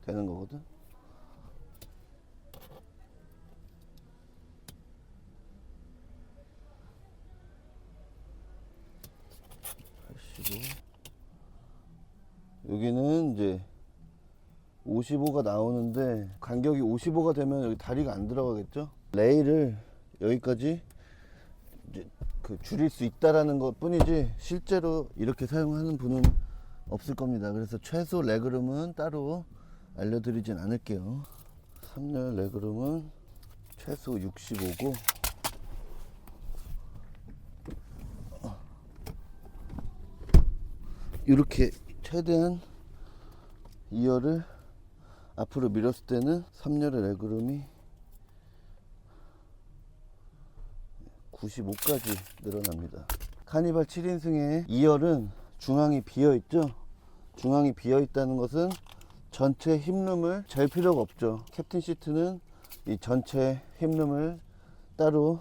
되는 거거든. 여기는 이제 55가 나오는데 간격이 55가 되면 여기 다리가 안 들어가겠죠. 레일을 여기까지 이제 줄일 수 있다라는 것 뿐이지 실제로 이렇게 사용하는 분은 없을 겁니다. 그래서 최소 레그룸은 따로 알려드리진 않을게요. 3열 레그룸은 최소 65고 이렇게 최대한 2열을 앞으로 밀었을 때는 3열의 레그룸이 95까지 늘어납니다. 카니발 7인승의 2열은 중앙이 비어있죠. 중앙이 비어있다는 것은 전체 힙룸을 잴 필요가 없죠. 캡틴 시트는 이 전체 힙룸을 따로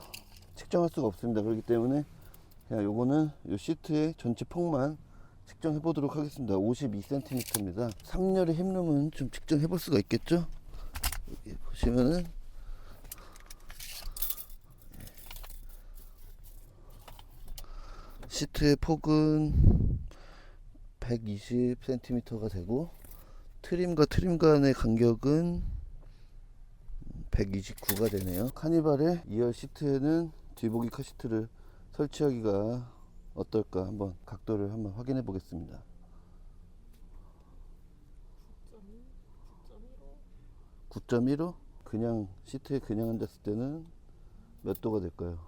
측정할 수가 없습니다. 그렇기 때문에 그냥 요거는 요 시트의 전체 폭만 측정해 보도록 하겠습니다. 52cm입니다. 3열의 힙룸은 좀 측정해 볼 수가 있겠죠. 여기 보시면은 시트의 폭은 120cm가 되고 트림과 트림 간의 간격은 129가 되네요. 카니발의 2열 시트에는 뒤보기 카시트를 설치하기가 어떨까 한번 각도를 한번 확인해 보겠습니다. 9.15? 그냥 시트에 그냥 앉았을 때는 몇 도가 될까요?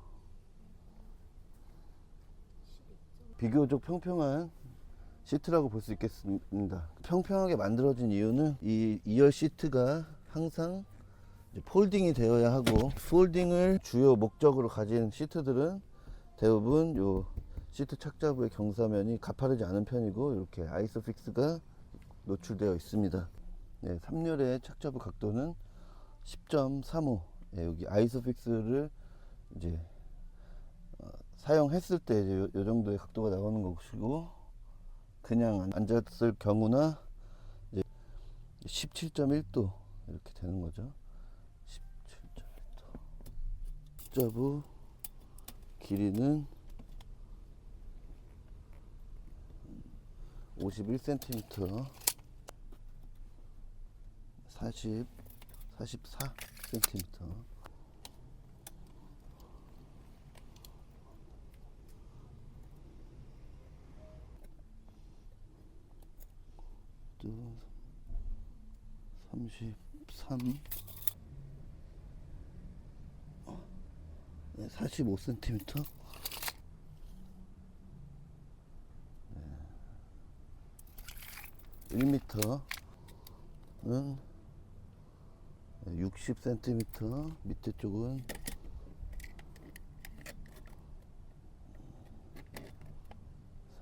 비교적 평평한 시트라고 볼 수 있겠습니다. 평평하게 만들어진 이유는 이 2열 시트가 항상 폴딩이 되어야 하고, 폴딩을 주요 목적으로 가진 시트들은 대부분 요 시트 착자부의 경사면이 가파르지 않은 편이고 이렇게 아이소픽스가 노출되어 있습니다. 네, 3열의 착자부 각도는 10.35. 네, 여기 아이소픽스를 이제 사용했을 때 이제 요 정도의 각도가 나오는 것이고, 그냥 앉았을 경우나 이제 17.1도 이렇게 되는 거죠. 17.1도. 착자부 길이는 51cm, 44cm. 또 33, 네, 45cm. 1m는 60cm, 밑에 쪽은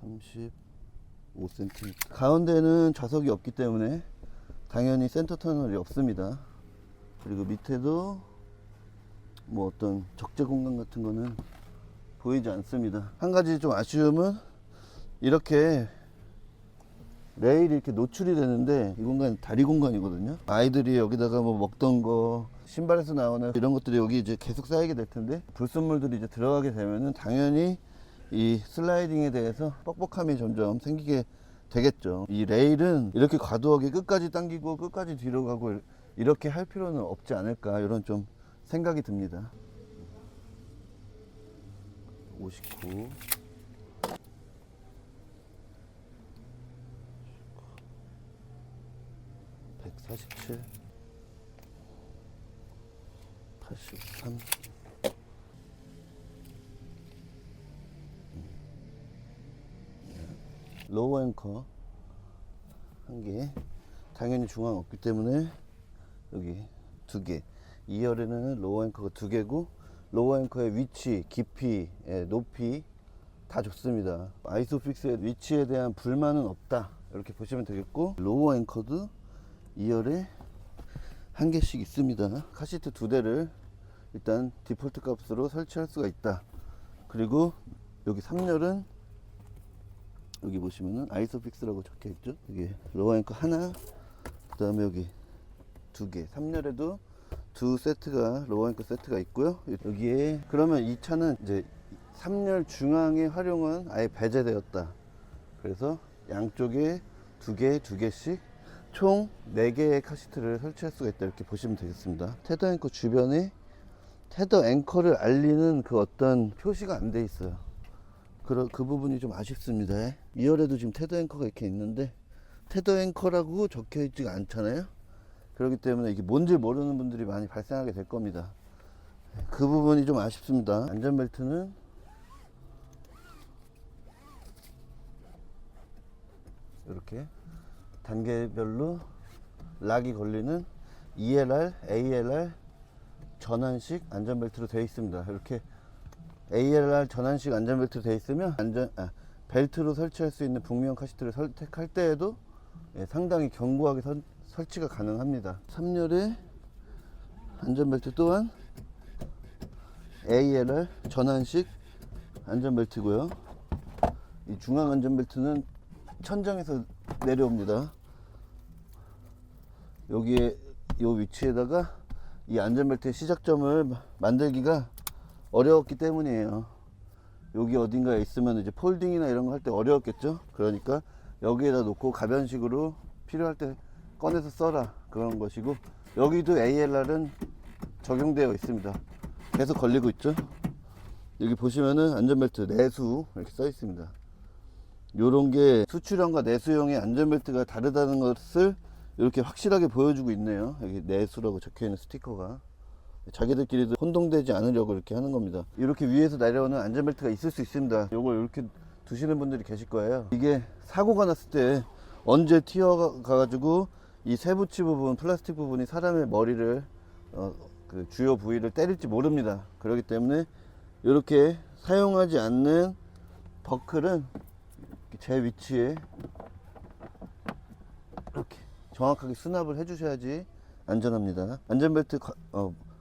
35cm. 가운데는 좌석이 없기 때문에 당연히 센터 터널이 없습니다. 그리고 밑에도 뭐 어떤 적재 공간 같은 거는 보이지 않습니다. 한 가지 좀 아쉬움은 이렇게 레일이 이렇게 노출이 되는데 이 공간 다리 공간이거든요. 아이들이 여기다가 뭐 먹던 거, 신발에서 나오는 이런 것들이 여기 이제 계속 쌓이게 될 텐데, 불순물들이 이제 들어가게 되면은 당연히 이 슬라이딩에 대해서 뻑뻑함이 점점 생기게 되겠죠. 이 레일은 이렇게 과도하게 끝까지 당기고 끝까지 뒤로 가고 이렇게 할 필요는 없지 않을까, 이런 좀 생각이 듭니다. 59, 147, 83. 로우 앵커 한 개, 당연히 중앙 없기 때문에 여기 두 개. 2열에는 로우 앵커가 두 개고, 로우 앵커의 위치, 깊이, 높이 다 좋습니다. 아이소픽스의 위치에 대한 불만은 없다, 이렇게 보시면 되겠고, 로우 앵커도 2열에 한 개씩 있습니다. 카시트 두 대를 일단 디폴트 값으로 설치할 수가 있다. 그리고 여기 3열은 여기 보시면은 아이소픽스라고 적혀 있죠. 여기 로우 앵커 하나, 그 다음에 여기 2개, 3열에도 두 세트가 로어 앵커 세트가 있고요. 여기에 그러면 이 차는 이제 3열 중앙의 활용은 아예 배제되었다. 그래서 양쪽에 두 개씩 총 4개의 카시트를 설치할 수가 있다, 이렇게 보시면 되겠습니다. 테더 앵커 주변에 테더 앵커를 알리는 그 어떤 표시가 안 돼 있어요. 그 부분이 좀 아쉽습니다. 2열에도 지금 테더 앵커가 이렇게 있는데 테더 앵커라고 적혀 있지가 않잖아요. 그렇기 때문에 이게 뭔지 모르는 분들이 많이 발생하게 될 겁니다. 그 부분이 좀 아쉽습니다. 안전벨트는 이렇게 단계별로 락이 걸리는 ELR, ALR 전환식 안전벨트로 되어 있습니다. 이렇게 ALR 전환식 안전벨트로 되어 있으면 벨트로 설치할 수 있는 북미형 카시트를 선택할 때에도 상당히 견고하게 설치가 가능합니다. 3열의 안전벨트 또한 ALR 전환식 안전벨트고요. 이 중앙 안전벨트는 천장에서 내려옵니다. 여기에 이 위치에다가 이 안전벨트의 시작점을 만들기가 어려웠기 때문이에요. 여기 어딘가에 있으면 이제 폴딩이나 이런 거 할 때 어려웠겠죠. 그러니까 여기에다 놓고 가변식으로 필요할 때 꺼내서 써라, 그런 것이고, 여기도 ALR은 적용되어 있습니다. 계속 걸리고 있죠. 여기 보시면은 안전벨트 내수 이렇게 써 있습니다. 요런 게 수출형과 내수형의 안전벨트가 다르다는 것을 이렇게 확실하게 보여주고 있네요. 여기 내수라고 적혀 있는 스티커가 자기들끼리도 혼동되지 않으려고 이렇게 하는 겁니다. 이렇게 위에서 내려오는 안전벨트가 있을 수 있습니다. 요걸 이렇게 두시는 분들이 계실 거예요. 이게 사고가 났을 때 언제 튀어가 가지고 이 세부치 부분, 플라스틱 부분이 사람의 머리를 그 주요 부위를 때릴지 모릅니다. 그렇기 때문에 이렇게 사용하지 않는 버클은 제 위치에 이렇게 정확하게 수납을 해 주셔야지 안전합니다. 안전벨트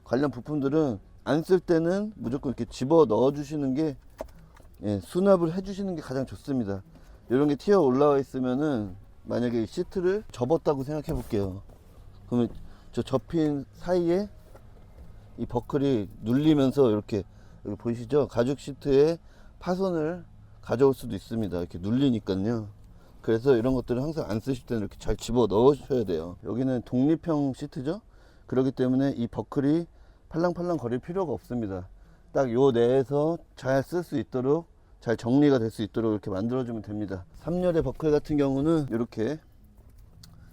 관련 부품들은 안 쓸 때는 무조건 이렇게 집어 넣어 주시는 게, 수납을 해 주시는 게 가장 좋습니다. 이런 게 튀어 올라와 있으면은 만약에 시트를 접었다고 생각해 볼게요. 그러면 저 접힌 사이에 이 버클이 눌리면서 이렇게 여기 보이시죠? 가죽 시트에 파손을 가져올 수도 있습니다. 이렇게 눌리니까요. 그래서 이런 것들은 항상 안 쓰실 때는 이렇게 잘 집어 넣으셔야 돼요. 여기는 독립형 시트죠. 그렇기 때문에 이 버클이 팔랑팔랑 거릴 필요가 없습니다. 딱 요 내에서 잘 쓸 수 있도록, 잘 정리가 될 수 있도록 이렇게 만들어 주면 됩니다. 3열의 버클 같은 경우는 이렇게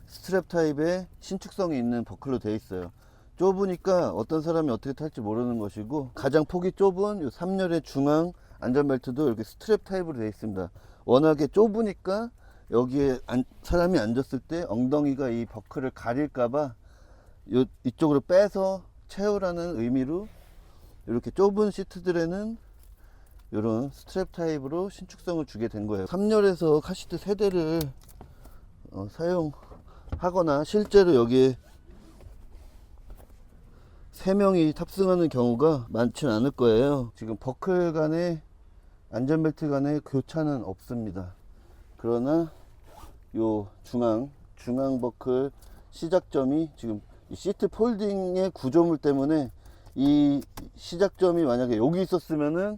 스트랩 타입의 신축성이 있는 버클로 되어 있어요. 좁으니까 어떤 사람이 어떻게 탈지 모르는 것이고, 가장 폭이 좁은 요 3열의 중앙 안전벨트도 이렇게 스트랩 타입으로 되어 있습니다. 워낙에 좁으니까 여기에 사람이 앉았을 때 엉덩이가 이 버클을 가릴까봐 이쪽으로 빼서 채우라는 의미로 이렇게 좁은 시트들에는 이런 스트랩 타입으로 신축성을 주게 된 거예요. 3열에서 카시트 세대를 사용하거나 실제로 여기에 3명이 탑승하는 경우가 많지는 않을 거예요. 지금 버클 간의 안전벨트 간의 교차는 없습니다. 그러나 요 중앙 버클 시작점이 지금 이 시트 폴딩의 구조물 때문에 이 시작점이 만약에 여기 있었으면은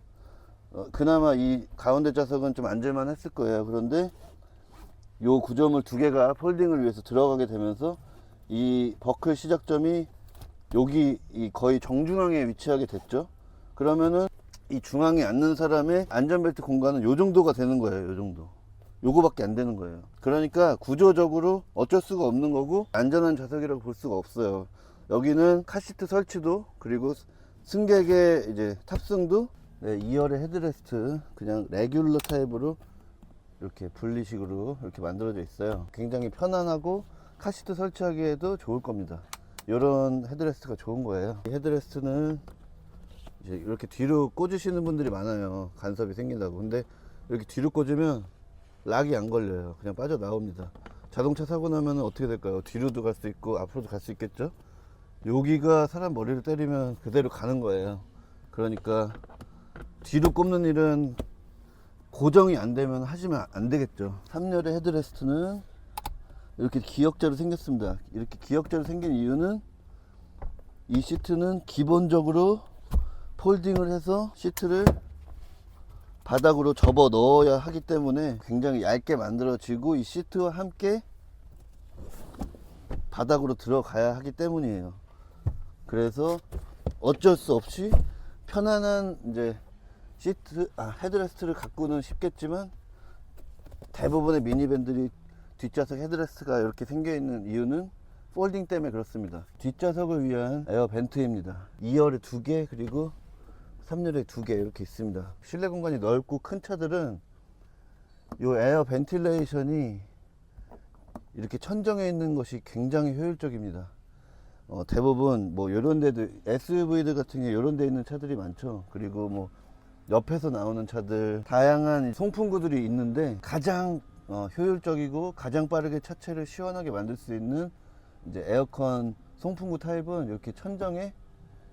그나마 이 가운데 좌석은 좀 앉을만 했을 거예요. 그런데 요 구조물 2개가 폴딩을 위해서 들어가게 되면서 이 버클 시작점이 여기 이 거의 정중앙에 위치하게 됐죠. 그러면은 이 중앙에 앉는 사람의 안전벨트 공간은 요 정도가 되는 거예요. 요 정도, 요거밖에 안 되는 거예요. 그러니까 구조적으로 어쩔 수가 없는 거고, 안전한 좌석이라고 볼 수가 없어요. 여기는 카시트 설치도, 그리고 승객의 이제 탑승도 2열의 헤드레스트 그냥 레귤러 타입으로 이렇게 분리식으로 이렇게 만들어져 있어요. 굉장히 편안하고 카시트 설치하기에도 좋을 겁니다. 이런 헤드레스트가 좋은 거예요. 이 헤드레스트는 이제 이렇게 뒤로 꽂으시는 분들이 많아요. 간섭이 생긴다고. 근데 이렇게 뒤로 꽂으면 락이 안 걸려요. 그냥 빠져나옵니다. 자동차 사고 나면 어떻게 될까요? 뒤로도 갈 수 있고 앞으로도 갈 수 있겠죠. 여기가 사람 머리를 때리면 그대로 가는 거예요. 그러니까 뒤로 꼽는 일은 고정이 안 되면 하시면 안 되겠죠. 3열의 헤드레스트는 이렇게 기역자로 생겼습니다. 이렇게 기역자로 생긴 이유는 이 시트는 기본적으로 폴딩을 해서 시트를 바닥으로 접어 넣어야 하기 때문에 굉장히 얇게 만들어지고 이 시트와 함께 바닥으로 들어가야 하기 때문이에요. 그래서 어쩔 수 없이 편안한 이제 헤드레스트를 갖고는 싶겠지만 대부분의 미니밴들이 뒷좌석 헤드레스트가 이렇게 생겨 있는 이유는 폴딩 때문에 그렇습니다. 뒷좌석을 위한 에어 벤트입니다. 2열에 2개 그리고 3열에 2개 이렇게 있습니다. 실내 공간이 넓고 큰 차들은 이 에어 벤틸레이션이 이렇게 천정해 있는 것이 굉장히 효율적입니다. 대부분 뭐 요런 데도 SUV들 같은 경우에 요런 데 있는 차들이 많죠. 그리고 뭐 옆에서 나오는 차들 다양한 송풍구들이 있는데 가장 효율적이고 가장 빠르게 차체를 시원하게 만들 수 있는 이제 에어컨 송풍구 타입은 이렇게 천정에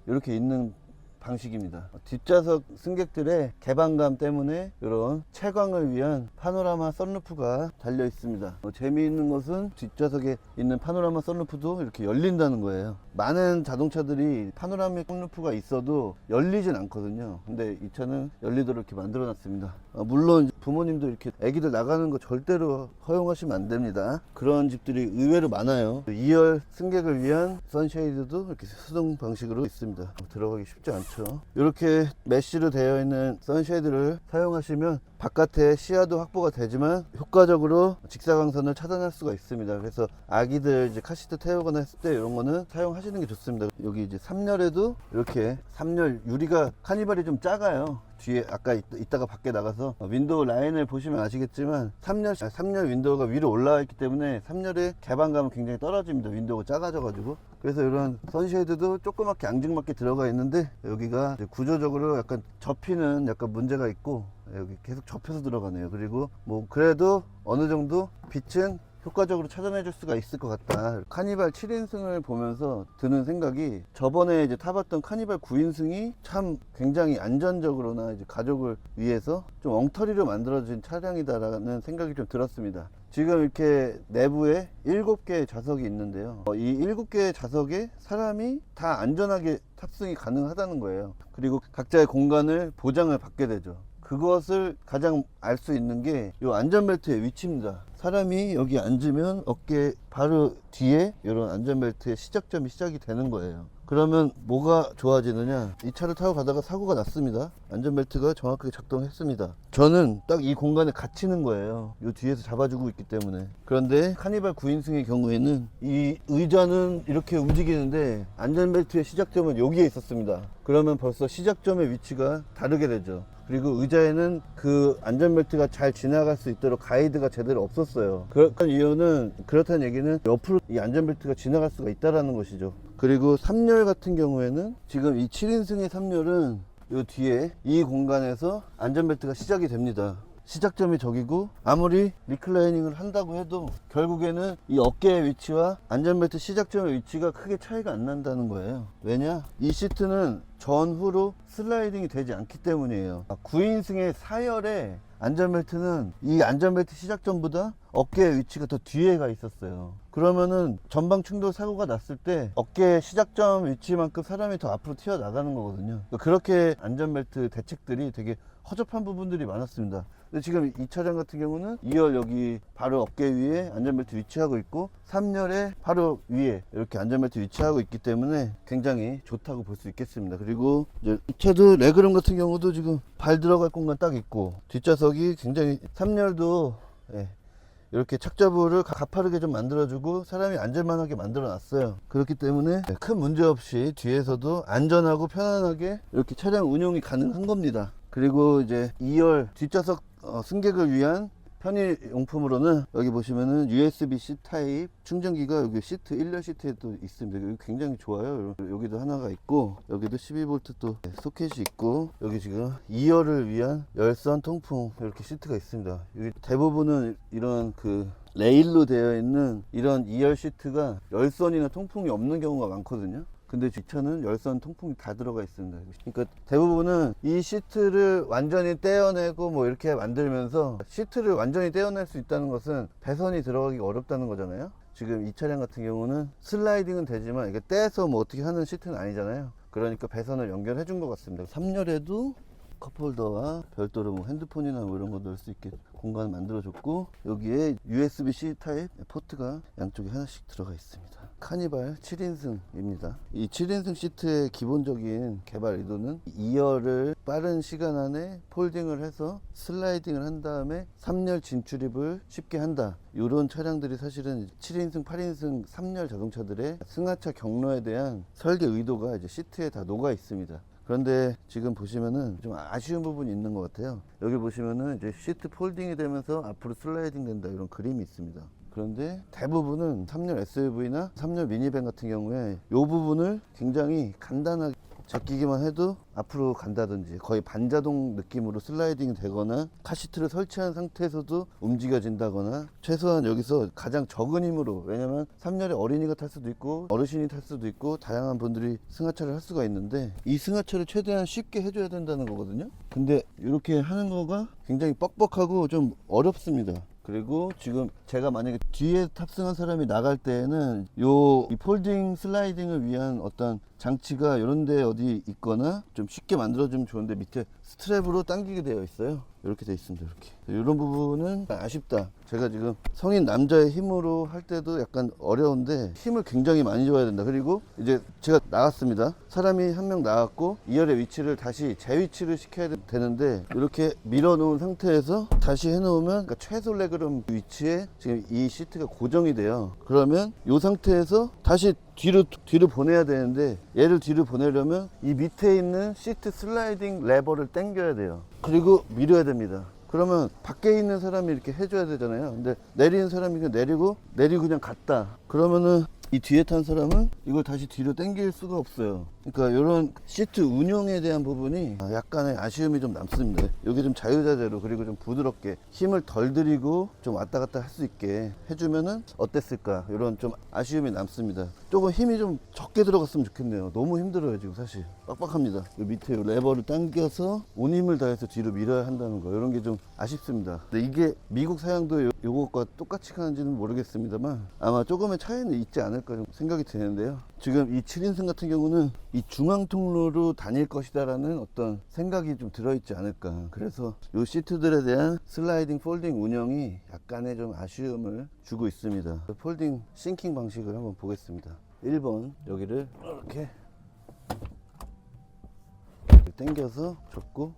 이렇게 있는 방식입니다. 뒷좌석 승객들의 개방감 때문에 이런 채광을 위한 파노라마 선루프가 달려 있습니다. 재미있는 것은 뒷좌석에 있는 파노라마 선루프도 이렇게 열린다는 거예요. 많은 자동차들이 파노라마 선루프가 있어도 열리진 않거든요. 근데 이 차는 열리도록 이렇게 만들어 놨습니다. 물론 부모님도 이렇게 애기들 나가는 거 절대로 허용하시면 안 됩니다. 그런 집들이 의외로 많아요. 2열 승객을 위한 선쉐이드도 이렇게 수동 방식으로 있습니다. 들어가기 쉽지 않죠. 이렇게 메쉬로 되어 있는 선쉐이드를 사용하시면 바깥에 시야도 확보가 되지만 효과적으로 직사광선을 차단할 수가 있습니다. 그래서 아기들 이제 카시트 태우거나 했을 때 이런 거는 사용하시는 게 좋습니다. 여기 이제 3열에도 이렇게 3열 유리가 카니발이 좀 작아요. 뒤에 아까 이따가 밖에 나가서 윈도우 라인을 보시면 아시겠지만 3열 윈도우가 위로 올라와 있기 때문에 3열의 개방감은 굉장히 떨어집니다. 윈도우가 작아져 가지고. 그래서 이런 선쉐이드도 조그맣게 앙증맞게 들어가 있는데 여기가 구조적으로 약간 접히는 약간 문제가 있고 여기 계속 접혀서 들어가네요. 그리고 뭐 그래도 어느 정도 빛은 효과적으로 찾아내 줄 수가 있을 것 같다. 카니발 7인승을 보면서 드는 생각이 저번에 이제 타봤던 카니발 9인승이 참 굉장히 안전적으로나 이제 가족을 위해서 좀 엉터리로 만들어진 차량이다라는 생각이 좀 들었습니다. 지금 이렇게 내부에 7개의 좌석이 있는데요. 이 7개의 좌석에 사람이 다 안전하게 탑승이 가능하다는 거예요. 그리고 각자의 공간을 보장을 받게 되죠. 그것을 가장 알 수 있는 게 이 안전벨트의 위치입니다. 사람이 여기 앉으면 어깨 바로 뒤에 이런 안전벨트의 시작점이 시작이 되는 거예요. 그러면 뭐가 좋아지느냐, 이 차를 타고 가다가 사고가 났습니다. 안전벨트가 정확하게 작동했습니다. 저는 딱 이 공간에 갇히는 거예요. 이 뒤에서 잡아주고 있기 때문에. 그런데 카니발 9인승의 경우에는 이 의자는 이렇게 움직이는데 안전벨트의 시작점은 여기에 있었습니다. 그러면 벌써 시작점의 위치가 다르게 되죠. 그리고 의자에는 그 안전벨트가 잘 지나갈 수 있도록 가이드가 제대로 없었어요. 그렇다는 얘기는 옆으로 이 안전벨트가 지나갈 수가 있다는 것이죠. 그리고 3열 같은 경우에는 지금 이 7인승의 3열은 이 뒤에 이 공간에서 안전벨트가 시작이 됩니다. 시작점이 저기고 아무리 리클라이닝을 한다고 해도 결국에는 이 어깨의 위치와 안전벨트 시작점의 위치가 크게 차이가 안 난다는 거예요. 왜냐? 이 시트는 전후로 슬라이딩이 되지 않기 때문이에요. 9인승의 4열에 안전벨트는 이 안전벨트 시작점보다 어깨의 위치가 더 뒤에 가 있었어요. 그러면은 전방 충돌 사고가 났을 때 어깨의 시작점 위치만큼 사람이 더 앞으로 튀어나가는 거거든요. 그렇게 안전벨트 대책들이 되게 허접한 부분들이 많았습니다. 근데 지금 이 차량 같은 경우는 2열 여기 바로 어깨 위에 안전벨트 위치하고 있고 3열에 바로 위에 이렇게 안전벨트 위치하고 있기 때문에 굉장히 좋다고 볼 수 있겠습니다. 그리고 이제 이 차도 레그룸 같은 경우도 지금 발 들어갈 공간 딱 있고 뒷좌석이 굉장히 3열도 이렇게 착자부를 가파르게 좀 만들어주고 사람이 앉을만하게 만들어 놨어요. 그렇기 때문에 큰 문제 없이 뒤에서도 안전하고 편안하게 이렇게 차량 운용이 가능한 겁니다. 그리고 이제 2열 뒷좌석 승객을 위한 편의용품으로는 여기 보시면은 USB-C 타입 충전기가 여기 시트 1열 시트에 또 있습니다. 여기 굉장히 좋아요. 여기도 하나가 있고 여기도 12V 또 소켓이 있고 여기 지금 2열을 위한 열선 통풍 이렇게 시트가 있습니다. 여기 대부분은 이런 그 레일로 되어 있는 이런 2열 시트가 열선이나 통풍이 없는 경우가 많거든요. 근데 이 차는 열선 통풍이 다 들어가 있습니다. 그러니까 대부분은 이 시트를 완전히 떼어내고 뭐 이렇게 만들면서, 시트를 완전히 떼어낼 수 있다는 것은 배선이 들어가기 어렵다는 거잖아요. 지금 이 차량 같은 경우는 슬라이딩은 되지만 이게 떼서 뭐 어떻게 하는 시트는 아니잖아요. 그러니까 배선을 연결해 준 것 같습니다. 3열에도 컵홀더와 별도로 뭐 핸드폰이나 뭐 이런 거 넣을 수 있게 공간을 만들어 줬고, 여기에 USB-C 타입 포트가 양쪽에 하나씩 들어가 있습니다. 카니발 7인승입니다. 이 7인승 시트의 기본적인 개발 의도는 2열을 빠른 시간 안에 폴딩을 해서 슬라이딩을 한 다음에 3열 진출입을 쉽게 한다. 이런 차량들이 사실은 7인승, 8인승, 3열 자동차들의 승하차 경로에 대한 설계 의도가 이제 시트에 다 녹아 있습니다. 그런데 지금 보시면은 좀 아쉬운 부분이 있는 것 같아요. 여기 보시면은 이제 시트 폴딩이 되면서 앞으로 슬라이딩 된다, 이런 그림이 있습니다. 그런데 대부분은 3열 SUV나 3열 미니밴 같은 경우에 이 부분을 굉장히 간단하게 제끼기만 해도 앞으로 간다든지 거의 반자동 느낌으로 슬라이딩이 되거나, 카시트를 설치한 상태에서도 움직여진다거나, 최소한 여기서 가장 적은 힘으로, 왜냐면 3열에 어린이가 탈 수도 있고 어르신이 탈 수도 있고 다양한 분들이 승하차를 할 수가 있는데, 이 승하차를 최대한 쉽게 해줘야 된다는 거거든요. 근데 이렇게 하는 거가 굉장히 뻑뻑하고 좀 어렵습니다. 그리고 지금 제가 만약에 뒤에 탑승한 사람이 나갈 때에는 이 폴딩 슬라이딩을 위한 어떤 장치가 이런 데 어디 있거나 좀 쉽게 만들어주면 좋은데, 밑에 스트랩으로 당기게 되어 있어요. 이렇게 되어 있습니다. 이렇게. 이런 부분은 아쉽다. 제가 지금 성인 남자의 힘으로 할 때도 약간 어려운데 힘을 굉장히 많이 줘야 된다. 그리고 이제 제가 나갔습니다. 사람이 한 명 나갔고 2열의 위치를 다시 재위치를 시켜야 되는데, 이렇게 밀어 놓은 상태에서 다시 해 놓으면, 그러니까 최소 레그룸 위치에 지금 이 시트가 고정이 돼요. 그러면 이 상태에서 다시 뒤로 보내야 되는데, 얘를 뒤로 보내려면 이 밑에 있는 시트 슬라이딩 레버를 당겨야 돼요. 그리고 밀어야 됩니다. 그러면 밖에 있는 사람이 이렇게 해줘야 되잖아요. 근데 내리는 사람이 그냥 내리고 그냥 갔다. 그러면은 이 뒤에 탄 사람은 이걸 다시 뒤로 당길 수가 없어요. 그러니까 이런 시트 운용에 대한 부분이 약간의 아쉬움이 좀 남습니다. 여기 좀 자유자재로, 그리고 좀 부드럽게 힘을 덜 들이고 좀 왔다 갔다 할 수 있게 해주면은 어땠을까, 이런 좀 아쉬움이 남습니다. 조금 힘이 좀 적게 들어갔으면 좋겠네요. 너무 힘들어요 지금. 사실 빡빡합니다. 이 밑에 레버를 당겨서 온 힘을 다해서 뒤로 밀어야 한다는 거, 이런 게 좀 아쉽습니다. 근데 이게 미국 사양도 요것과 똑같이 가는지는 모르겠습니다만 아마 조금의 차이는 있지 않을까 좀 생각이 드는데요. 지금 이 7인승 같은 경우는 이 중앙 통로로 다닐 것이다 라는 어떤 생각이 좀 들어있지 않을까. 그래서 이 시트들에 대한 슬라이딩 폴딩 운영이 약간의 좀 아쉬움을 주고 있습니다. 폴딩 싱킹 방식을 한번 보겠습니다. 1번 여기를 이렇게 당겨서 접고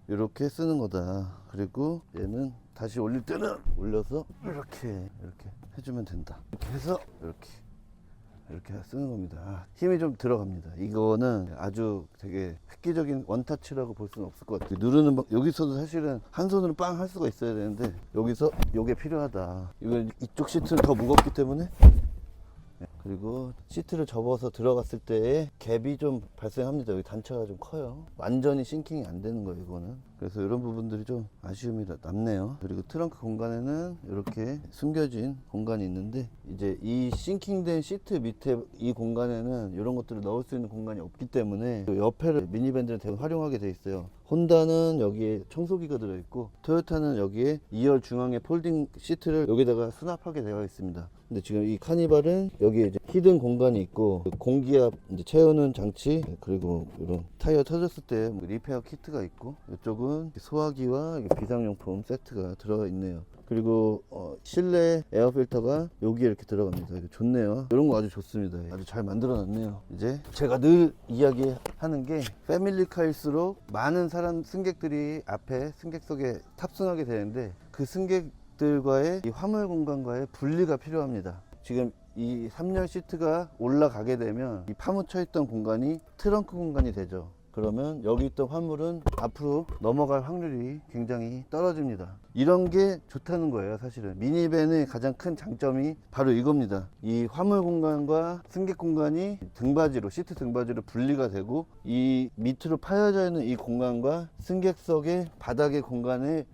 이렇게 쓰는 거다. 그리고 얘는 다시 올릴 때는 올려서 이렇게 해주면 된다. 이렇게 해서 이렇게 쓰는 겁니다. 힘이 좀 들어갑니다. 이거는 아주 되게 획기적인 원타치라고 볼 수는 없을 것 같아요. 누르는 여기서도 사실은 한 손으로 빵 할 수가 있어야 되는데, 여기서 이게 필요하다. 이건 이쪽 시트는 더 무겁기 때문에. 그리고 시트를 접어서 들어갔을 때의 갭이 좀 발생합니다. 여기 단차가 좀 커요. 완전히 싱킹이 안 되는 거예요, 이거는. 그래서 이런 부분들이 좀 아쉬움이 남네요. 그리고 트렁크 공간에는 이렇게 숨겨진 공간이 있는데, 이제 이 싱킹된 시트 밑에 이 공간에는 이런 것들을 넣을 수 있는 공간이 없기 때문에 옆에를 미니밴들은 대부분 활용하게 돼 있어요. 혼다는 여기에 청소기가 들어있고, 토요타는 여기에 2열 중앙에 폴딩 시트를 여기다가 수납하게 되어 있습니다. 근데 지금 이 카니발은 여기에 이제 히든 공간이 있고, 공기압 이제 채우는 장치, 그리고 이런 타이어 터졌을 때 리페어 키트가 있고, 이쪽은 소화기와 비상용품 세트가 들어가 있네요. 그리고 실내 에어필터가 여기에 이렇게 들어갑니다. 이거 좋네요. 이런 거 아주 좋습니다. 아주 잘 만들어 놨네요. 이제 제가 늘 이야기하는 게, 패밀리카일수록 많은 승객들이 앞에 승객석에 탑승하게 되는데, 그 승객들과의 이 화물 공간과의 분리가 필요합니다. 지금 이 3열 시트가 올라가게 되면 이 파묻혀 있던 공간이 트렁크 공간이 되죠. 그러면 여기 있던 화물은 앞으로 넘어갈 확률이 굉장히 떨어집니다. 이런 게 좋다는 거예요. 사실은 미니밴의 가장 큰 장점이 바로 이겁니다. 이 화물 공간과 승객 공간이 시트 등받이로 분리가 되고, 이 밑으로 파여져 있는 이 공간과 승객석의 바닥의 공간의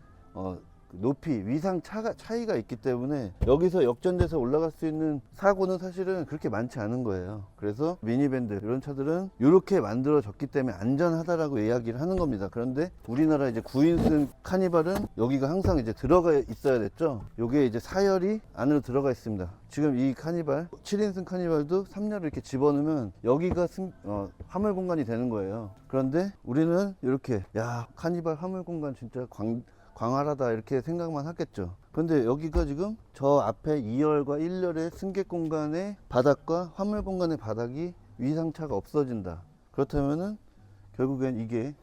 높이, 위상 차이가 있기 때문에 여기서 역전돼서 올라갈 수 있는 사고는 사실은 그렇게 많지 않은 거예요. 그래서 미니밴드 이런 차들은 이렇게 만들어졌기 때문에 안전하다라고 이야기를 하는 겁니다. 그런데 우리나라 이제 9인승 카니발은 여기가 항상 이제 들어가 있어야 됐죠. 요게 이제 4열이 안으로 들어가 있습니다. 지금 이 카니발 7인승 카니발도 3열을 이렇게 집어넣으면 여기가 화물 공간이 되는 거예요. 그런데 우리는 이렇게 야 카니발 화물 공간 진짜 광활하다 이렇게 생각만 하겠죠. 근데 여기가 지금 저 앞에 2열과 1열의 승객 공간의 바닥과 화물 공간의 바닥이 위상차가 없어진다. 그렇다면은 결국엔 이게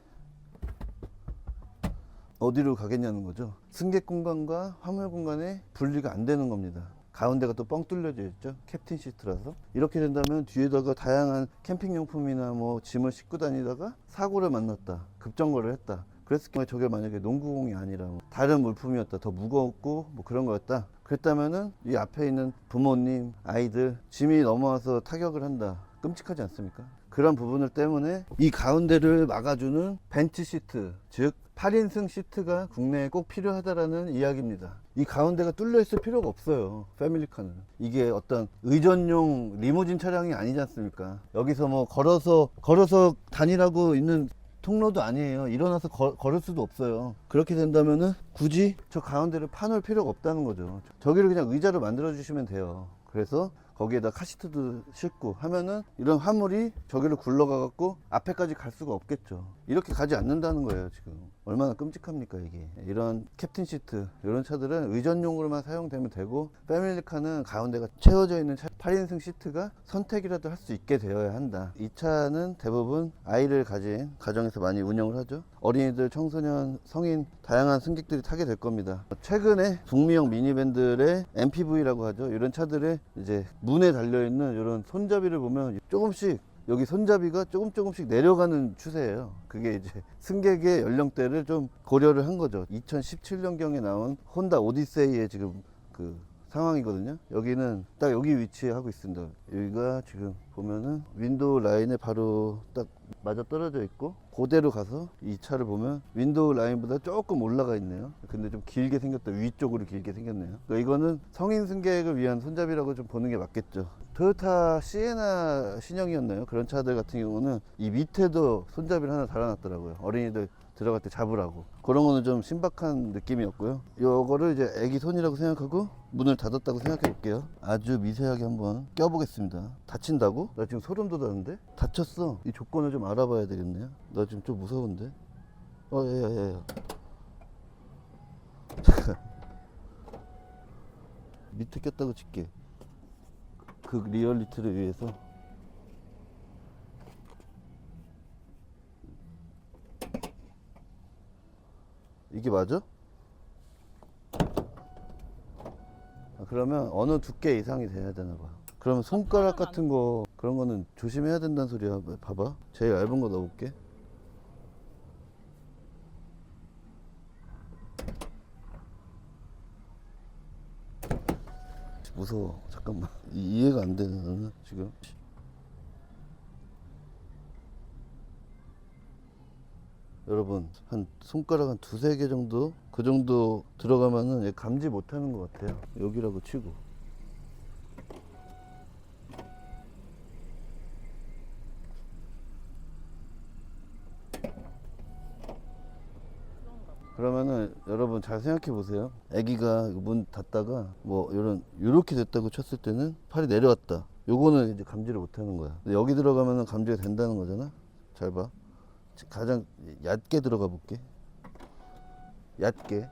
어디로 가겠냐는 거죠. 승객 공간과 화물 공간의 분리가 안 되는 겁니다. 가운데가 또 뻥 뚫려져 있죠. 캡틴 시트라서. 이렇게 된다면 뒤에다가 다양한 캠핑용품이나 뭐 짐을 싣고 다니다가 사고를 만났다, 급정거를 했다, 그랬을 경우에 저게 만약에 농구공이 아니라 다른 물품이었다, 더 무거웠고 뭐 그런 거였다, 그랬다면은 이 앞에 있는 부모님, 아이들 짐이 넘어와서 타격을 한다. 끔찍하지 않습니까? 그런 부분을 때문에 이 가운데를 막아주는 벤츠 시트, 즉 8인승 시트가 국내에 꼭 필요하다라는 이야기입니다. 이 가운데가 뚫려 있을 필요가 없어요. 패밀리카는 이게 어떤 의전용 리무진 차량이 아니지 않습니까? 여기서 뭐 걸어서 다니라고 있는 통로도 아니에요. 일어나서 걸을 수도 없어요. 그렇게 된다면은 굳이 저 가운데를 파놓을 필요가 없다는 거죠. 저기를 그냥 의자로 만들어 주시면 돼요. 그래서 거기에다 카시트도 싣고 하면은 이런 화물이 저기를 굴러가 갖고 앞에까지 갈 수가 없겠죠. 이렇게 가지 않는다는 거예요. 지금 얼마나 끔찍합니까 이게. 이런 캡틴 시트 이런 차들은 의전용으로만 사용되면 되고, 패밀리카는 가운데가 채워져 있는 8인승 시트가 선택이라도 할 수 있게 되어야 한다. 이 차는 대부분 아이를 가진 가정에서 많이 운영을 하죠. 어린이들, 청소년, 성인 다양한 승객들이 타게 될 겁니다. 최근에 북미형 미니밴들의 MPV라고 하죠. 이런 차들의 이제 문에 달려있는 이런 손잡이를 보면 조금씩 여기 손잡이가 조금씩 내려가는 추세예요. 그게 이제 승객의 연령대를 좀 고려를 한 거죠. 2017년경에 나온 혼다 오디세이의 지금 그 상황이거든요. 여기는 딱 여기 위치에 하고 있습니다. 여기가 지금 보면은 윈도우 라인에 바로 딱 맞아 떨어져 있고, 그대로 가서 이 차를 보면 윈도우 라인보다 조금 올라가 있네요. 근데 좀 길게 생겼다. 위쪽으로 길게 생겼네요. 그러니까 이거는 성인 승객을 위한 손잡이라고 좀 보는 게 맞겠죠. 토요타 시에나 신형이었나요? 그런 차들 같은 경우는 이 밑에도 손잡이를 하나 달아놨더라고요. 어린이들 들어갈 때 잡으라고. 그런 거는 좀 신박한 느낌이었고요. 요거를 이제 애기 손이라고 생각하고 문을 닫았다고 생각해 볼게요. 아주 미세하게 한번 껴보겠습니다. 다친다고? 나 지금 소름 돋았는데? 다쳤어. 이 조건을 좀 알아봐야 되겠네요. 나 지금 좀 무서운데? 야야야야. 잠깐. 밑에 꼈다고 칠게. 그 리얼리티를 위해서. 이게 맞아? 그러면 어느 두께 이상이 돼야 되나 봐. 그러면 손가락 같은 거 그런 거는 조심해야 된다는 소리야. 봐봐. 제일 얇은 거 넣어볼게. 무서워. 잠깐만. 이해가 안 되네 나는 지금. 여러분 한 손가락 한 두세 개 정도, 그 정도 들어가면은 감지 못하는 것 같아요. 여기라고 치고. 그러면은 여러분 잘 생각해 보세요. 아기가 문 닫다가 뭐 요렇게 됐다고 쳤을 때는 팔이 내려왔다. 요거는 이제 감지를 못하는 거야. 근데 여기 들어가면은 감지가 된다는 거잖아. 잘 봐. 가장 얕게 들어가 볼게. 얕게.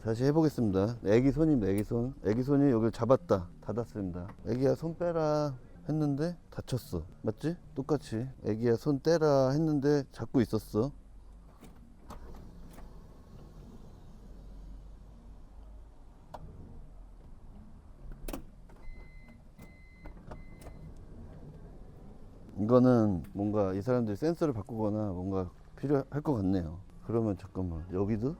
다시 해보겠습니다. 애기 손입니다. 애기 손. 애기 손이 여기를 잡았다. 닫았습니다. 애기야 손 빼라 했는데 다쳤어. 맞지? 똑같이 애기야 손 떼라 했는데 잡고 있었어. 이거는 뭔가 이 사람들이 센서를 바꾸거나 뭔가 필요할 것 같네요. 그러면 잠깐만, 여기도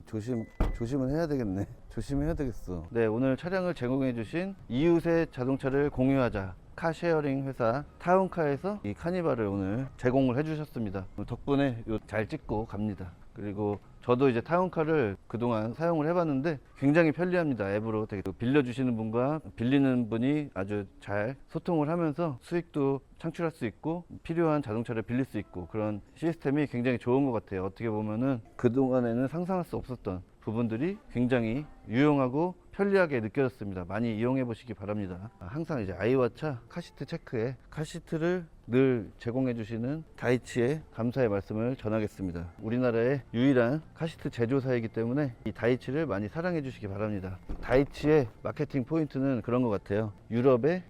조심은 해야 되겠네. 조심해야 되겠어. 네, 오늘 차량을 제공해 주신 이웃의 자동차를 공유하자 카쉐어링 회사 타운카에서 이 카니발을 오늘 제공을 해 주셨습니다. 덕분에 잘 찍고 갑니다. 그리고 저도 이제 타운카를 그동안 사용을 해봤는데 굉장히 편리합니다. 앱으로 되게 빌려주시는 분과 빌리는 분이 아주 잘 소통을 하면서 수익도 창출할 수 있고 필요한 자동차를 빌릴 수 있고 그런 시스템이 굉장히 좋은 것 같아요. 어떻게 보면은 그동안에는 상상할 수 없었던 부분들이 굉장히 유용하고 편리하게 느껴졌습니다. 많이 이용해 보시기 바랍니다. 항상 이제 아이와차 카시트 체크에 카시트를 늘 제공해 주시는 다이치에 감사의 말씀을 전하겠습니다. 우리나라의 유일한 카시트 제조사이기 때문에 이 다이치를 많이 사랑해 주시기 바랍니다. 다이치의 마케팅 포인트는 그런 것 같아요. 유럽의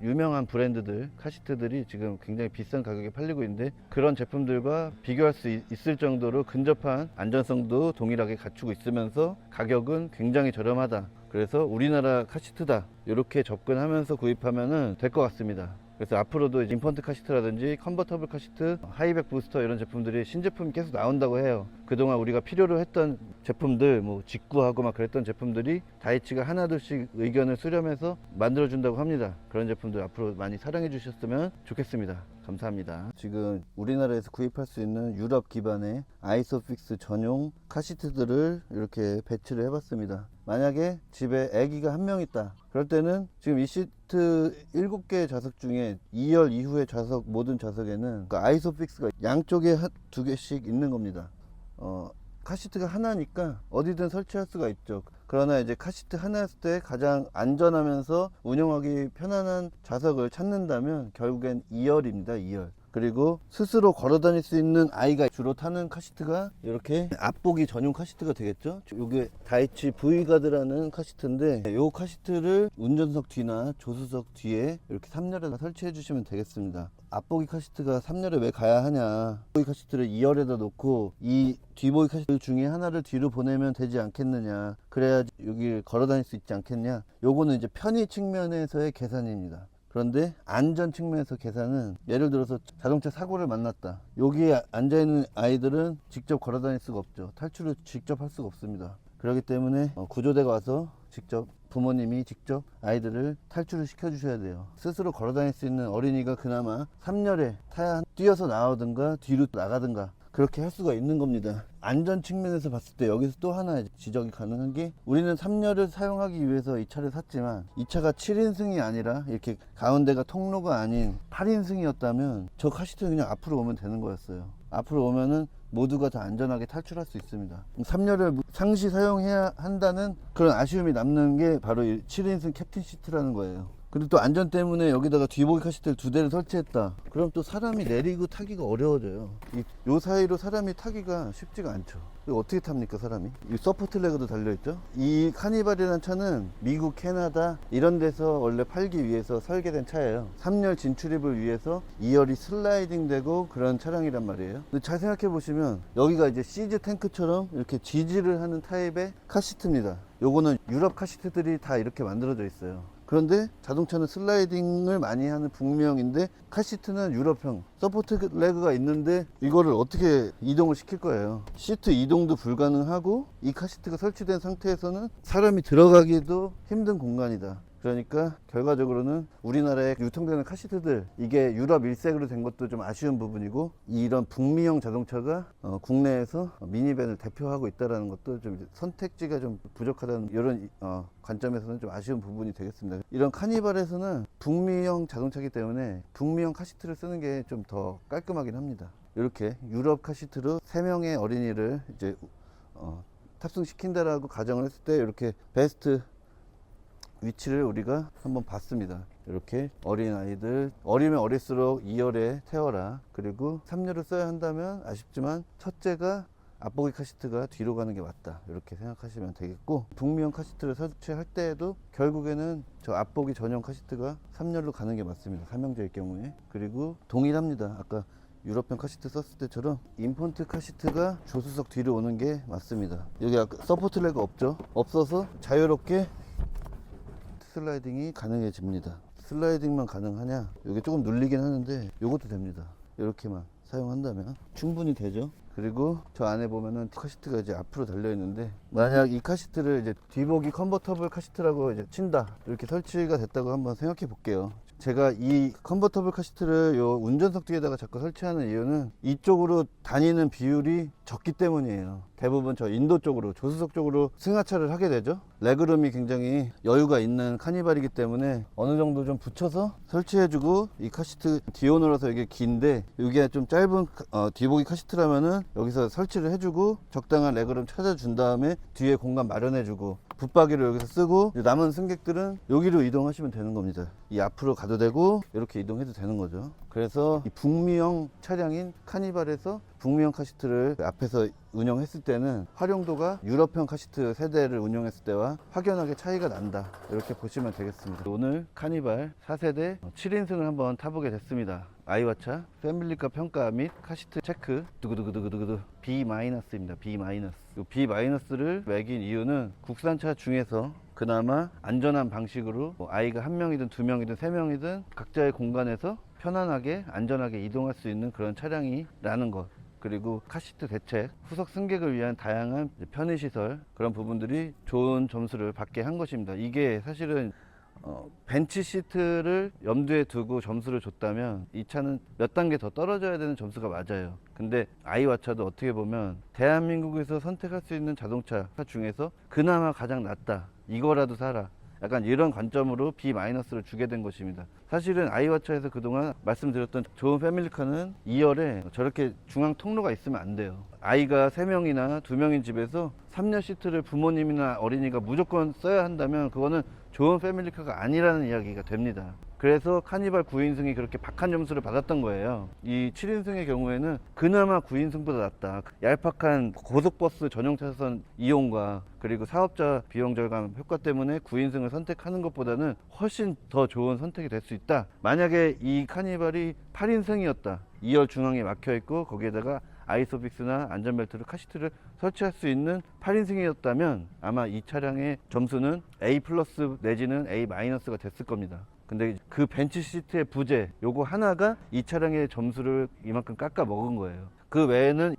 유명한 브랜드들 카시트들이 지금 굉장히 비싼 가격에 팔리고 있는데 그런 제품들과 비교할 수 있을 정도로 근접한 안전성도 동일하게 갖추고 있으면서 가격은 굉장히 저렴하다. 그래서 우리나라 카시트다 이렇게 접근하면서 구입하면 될 것 같습니다. 그래서 앞으로도 인펀트 카시트라든지 컨버터블 카시트, 하이백 부스터 이런 제품들이 신제품이 계속 나온다고 해요. 그동안 우리가 필요로 했던 제품들 뭐 직구하고 막 그랬던 제품들이 다이치가 하나둘씩 의견을 수렴해서 만들어준다고 합니다. 그런 제품들 앞으로 많이 사랑해 주셨으면 좋겠습니다. 감사합니다. 지금 우리나라에서 구입할 수 있는 유럽 기반의 아이소픽스 전용 카시트들을 이렇게 배치를 해봤습니다. 만약에 집에 아기가 한 명 있다 그럴 때는 지금 이 시트 7개 좌석 중에 2열 이후의 좌석 모든 좌석에는 그 아이소픽스가 양쪽에 2개씩 있는 겁니다. 카시트가 하나니까 어디든 설치할 수가 있죠. 그러나 이제 카시트 하나였을 때 가장 안전하면서 운영하기 편안한 좌석을 찾는다면 결국엔 2열입니다. 2열. 그리고 스스로 걸어 다닐 수 있는 아이가 주로 타는 카시트가 이렇게 앞보기 전용 카시트가 되겠죠. 이게 다이치 V가드라는 카시트인데 이 카시트를 운전석 뒤나 조수석 뒤에 이렇게 3열에다 설치해 주시면 되겠습니다. 앞보기 카시트가 3열에 왜 가야 하냐, 앞보기 카시트를 2열에다 놓고 이 뒤보기 카시트 중에 하나를 뒤로 보내면 되지 않겠느냐, 그래야지 여기 걸어 다닐 수 있지 않겠냐. 요거는 이제 편의 측면에서의 계산입니다. 그런데 안전 측면에서 계산은 예를 들어서 자동차 사고를 만났다. 여기에 앉아있는 아이들은 직접 걸어 다닐 수가 없죠. 탈출을 직접 할 수가 없습니다. 그렇기 때문에 구조대가 와서 직접 부모님이 직접 아이들을 탈출을 시켜 주셔야 돼요. 스스로 걸어 다닐 수 있는 어린이가 그나마 3열에 타야 뛰어서 나오든가 뒤로 나가든가 그렇게 할 수가 있는 겁니다. 안전 측면에서 봤을 때 여기서 또 하나 지적이 가능한 게, 우리는 3열을 사용하기 위해서 이 차를 샀지만 이 차가 7인승이 아니라 이렇게 가운데가 통로가 아닌 8인승이었다면 저 카시트는 그냥 앞으로 오면 되는 거였어요. 앞으로 오면은 모두가 다 안전하게 탈출할 수 있습니다. 3열을 상시 사용해야 한다는 그런 아쉬움이 남는 게 바로 이 7인승 캡틴 시트라는 거예요. 그리고 또 안전 때문에 여기다가 뒤보기 카시트를 2대를 설치했다. 그럼 또 사람이 내리고 타기가 어려워져요. 요 사이로 사람이 타기가 쉽지가 않죠. 이거 어떻게 탑니까 사람이? 이 서포트 레그도 달려있죠. 이 카니발이라는 차는 미국, 캐나다 이런 데서 원래 팔기 위해서 설계된 차예요. 3열 진출입을 위해서 2열이 슬라이딩 되고 그런 차량이란 말이에요. 근데 잘 생각해 보시면 여기가 이제 시즈 탱크처럼 이렇게 지지를 하는 타입의 카시트입니다. 요거는 유럽 카시트들이 다 이렇게 만들어져 있어요. 그런데 자동차는 슬라이딩을 많이 하는 북미형인데 카시트는 유럽형 서포트 레그가 있는데 이거를 어떻게 이동을 시킬 거예요. 시트 이동도 불가능하고 이 카시트가 설치된 상태에서는 사람이 들어가기도 힘든 공간이다. 그러니까 결과적으로는 우리나라에 유통되는 카시트들, 이게 유럽 일색으로 된 것도 좀 아쉬운 부분이고, 이런 북미형 자동차가 국내에서 미니밴을 대표하고 있다는 것도 좀 선택지가 좀 부족하다는 이런 관점에서는 좀 아쉬운 부분이 되겠습니다. 이런 카니발에서는 북미형 자동차이기 때문에 북미형 카시트를 쓰는 게 좀 더 깔끔하긴 합니다. 이렇게 유럽 카시트로 3명의 어린이를 이제 탑승시킨다라고 가정을 했을 때 이렇게 베스트 위치를 우리가 한번 봤습니다. 이렇게 어린 아이들, 어리면 어릴수록 2열에 태워라. 그리고 3열을 써야 한다면 아쉽지만 첫째가 앞보기 카시트가 뒤로 가는 게 맞다, 이렇게 생각하시면 되겠고, 북미형 카시트를 설치할 때에도 결국에는 저 앞보기 전용 카시트가 3열로 가는 게 맞습니다. 3형제일 경우에. 그리고 동일합니다. 아까 유럽형 카시트 썼을 때처럼 인펀트 카시트가 조수석 뒤로 오는 게 맞습니다. 여기 아까 서포트 레그 없죠? 없어서 자유롭게 슬라이딩이 가능해집니다. 슬라이딩만 가능하냐? 이게 조금 눌리긴 하는데 이것도 됩니다. 이렇게만 사용한다면 충분히 되죠. 그리고 저 안에 보면은 카시트가 이제 앞으로 달려 있는데, 만약 이 카시트를 이제 뒤보기 컨버터블 카시트라고 이제 친다, 이렇게 설치가 됐다고 한번 생각해 볼게요. 제가 이 컨버터블 카시트를 요 운전석 뒤에다가 자꾸 설치하는 이유는 이쪽으로 다니는 비율이 적기 때문이에요. 대부분 저 인도 쪽으로, 조수석 쪽으로 승하차를 하게 되죠. 레그룸이 굉장히 여유가 있는 카니발이기 때문에 어느 정도 좀 붙여서 설치해주고, 이 카시트 디오너라서 이게 긴데, 이게 좀 짧은 뒤보기 카시트라면은 여기서 설치를 해주고 적당한 레그룸 찾아준 다음에 뒤에 공간 마련해주고, 붙박이를 여기서 쓰고 남은 승객들은 여기로 이동하시면 되는 겁니다. 이 앞으로 가도 되고 이렇게 이동해도 되는 거죠. 그래서 이 북미형 차량인 카니발에서 북미형 카시트를 앞에서 운영했을 때는 활용도가 유럽형 카시트 세대를 운영했을 때와 확연하게 차이가 난다, 이렇게 보시면 되겠습니다. 오늘 카니발 4세대 7인승을 한번 타보게 됐습니다. 아이와차 패밀리카 평가 및 카시트 체크 두구두구두구두구 B-입니다. B-를 매긴 이유는 국산차 중에서 그나마 안전한 방식으로 아이가 한 명이든 두 명이든 세 명이든 각자의 공간에서 편안하게 안전하게 이동할 수 있는 그런 차량이라는 것, 그리고 카시트 대책, 후석 승객을 위한 다양한 편의시설, 그런 부분들이 좋은 점수를 받게 한 것입니다. 이게 사실은 벤치 시트를 염두에 두고 점수를 줬다면 이 차는 몇 단계 더 떨어져야 되는 점수가 맞아요. 근데 아이와차도 어떻게 보면 대한민국에서 선택할 수 있는 자동차 중에서 그나마 가장 낫다, 이거라도 사라, 약간 이런 관점으로 B-를 주게 된 것입니다. 사실은 아이와차에서 그동안 말씀드렸던 좋은 패밀리카는 2열에 저렇게 중앙 통로가 있으면 안 돼요. 아이가 3명이나 2명인 집에서 3열 시트를 부모님이나 어린이가 무조건 써야 한다면 그거는 좋은 패밀리카가 아니라는 이야기가 됩니다. 그래서 카니발 9인승이 그렇게 박한 점수를 받았던 거예요. 이 7인승의 경우에는 그나마 9인승보다 낫다. 얄팍한 고속버스 전용 차선 이용과 그리고 사업자 비용 절감 효과 때문에 9인승을 선택하는 것보다는 훨씬 더 좋은 선택이 될 수 있다. 만약에 이 카니발이 8인승이었다, 2열 중앙에 막혀 있고 거기에다가 아이소픽스나 안전벨트를, 카시트를 설치할 수 있는 8인승이었다면 아마 이 차량의 점수는 A 플러스 내지는 A-가 됐을 겁니다. 근데 그 벤치 시트의 부재, 요거 하나가 이 차량의 점수를 이만큼 깎아 먹은 거예요. 그 외에는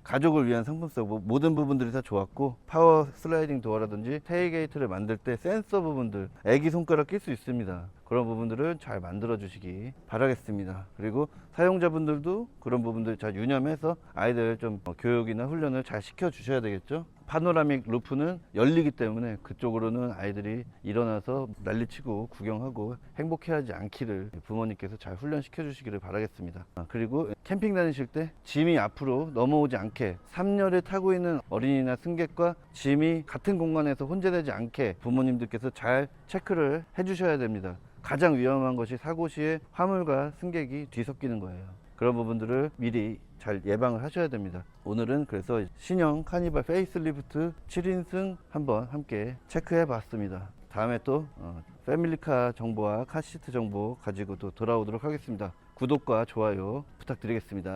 가족을 위한 상품성, 모든 부분들이 다 좋았고, 파워 슬라이딩 도어라든지 테일게이트를 만들 때 센서 부분들, 애기 손가락 낄 수 있습니다. 그런 부분들을 잘 만들어 주시기 바라겠습니다. 그리고 사용자분들도 그런 부분들 잘 유념해서 아이들 좀 교육이나 훈련을 잘 시켜 주셔야 되겠죠. 파노라믹 루프는 열리기 때문에 그쪽으로는 아이들이 일어나서 난리치고 구경하고 행복해하지 않기를 부모님께서 잘 훈련시켜 주시기를 바라겠습니다. 그리고 캠핑 다니실 때 짐이 앞으로 넘어오지 않게, 3열에 타고 있는 어린이나 승객과 짐이 같은 공간에서 혼재되지 않게 부모님들께서 잘 체크를 해 주셔야 됩니다. 가장 위험한 것이 사고 시에 화물과 승객이 뒤섞이는 거예요. 그런 부분들을 미리 잘 예방을 하셔야 됩니다. 오늘은 그래서 신형 카니발 페이스리프트 7인승 한번 함께 체크해 봤습니다. 다음에 또 패밀리카 정보와 카시트 정보 가지고 또 돌아오도록 하겠습니다. 구독과 좋아요 부탁드리겠습니다.